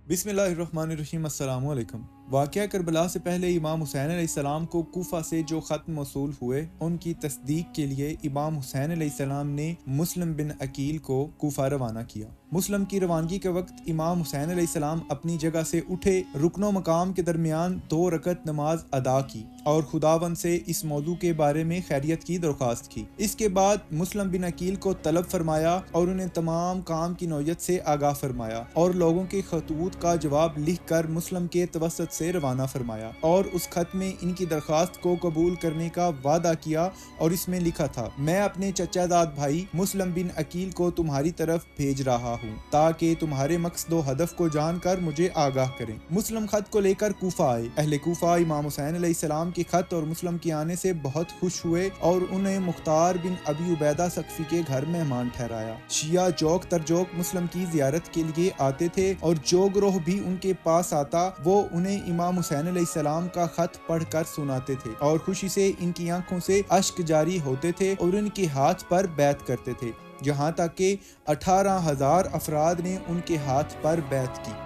बिस्मिल्लाहिर्रहमानिर्रहीम। अस्सलाम वालेकुम। वाक़या करबला से पहले इमाम हुसैन अलैहिस्सलाम को कूफा से जो ख़त मौसूल हुए, उनकी तस्दीक के लिए इमाम हुसैन अलैहिस्सलाम ने मुस्लिम बिन अकील को कूफा रवाना किया। मुस्लिम की रवानगी के वक्त इमाम हुसैन अलैहिस्सलाम अपनी जगह से उठे, रुकनो मकाम के दरमियान 2 रकत नमाज अदा की और खुदावन से इस मौजू के बारे में खैरियत की दरख्वास्त की। इसके बाद मुस्लिम बिन अकील को तलब फरमाया और उन्हें तमाम काम की नौयत से आगाह फरमाया और लोगों के खतूत का जवाब लिख कर मुस्लिम के तवसत से रवाना फरमाया और उस खत में इनकी दरख्वास्त को कबूल करने का वादा किया और इसमें लिखा था, मैं अपने चचाजाद भाई मुस्लिम बिन अकील को तुम्हारी तरफ भेज रहा हूँ ताकि तुम्हारे मकसद व हदफ को जानकर मुझे आगाह करें। मुस्लिम खत को लेकर कूफा आए। अहले कूफा इमाम हुसैन अलैहिस्सलाम के खत और मुस्लिम के आने से बहुत खुश हुए और उन्हें मुख्तार बिन अबी उबैदा सक़फ़ी के घर मेहमान ठहराया। शिया जोक तर जोक मुस्लिम की ज़ियारत के लिए आते थे और जो ग्रोह भी उनके पास आता वो उन्हें इमाम हुसैन अलैहिस्सलाम का खत पढ़कर सुनाते थे और खुशी से इनकी आंखों से अश्क जारी होते थे और इनके हाथ पर बैत करते थे, यहाँ तक कि 18,000 अफराद ने उनके हाथ पर बैत की।